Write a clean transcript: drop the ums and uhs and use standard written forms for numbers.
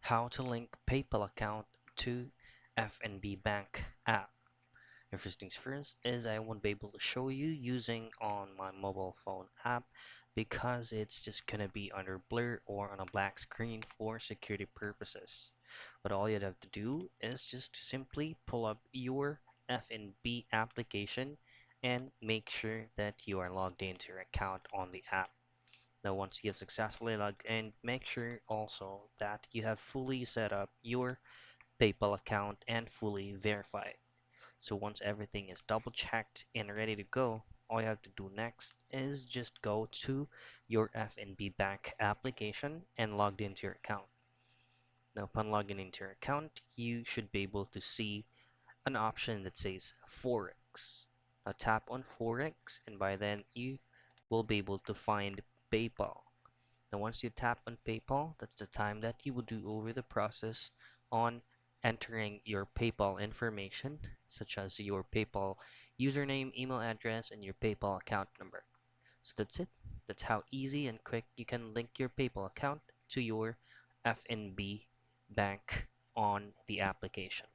How to link PayPal account to FNB Bank app. The first things first is I won't be able to show you using on my mobile phone app because it's just gonna be under blur or on a black screen for security purposes. But all you'd have to do is just simply pull up your FNB application and make sure that you are logged into your account on the app. Now, once you successfully log in, make sure also that you have fully set up your PayPal account and fully verified. So once everything is double checked and ready to go, all you have to do next is just go to your FNB Bank application and log into your account. Now, upon logging into your account, you should be able to see an option that says Forex. Now, tap on Forex, and by then you will be able to find PayPal. Now, once you tap on PayPal, that's the time that you will do over the process on entering your PayPal information, such as your PayPal username, email address, and your PayPal account number. So that's it. That's how easy and quick you can link your PayPal account to your FNB bank on the application.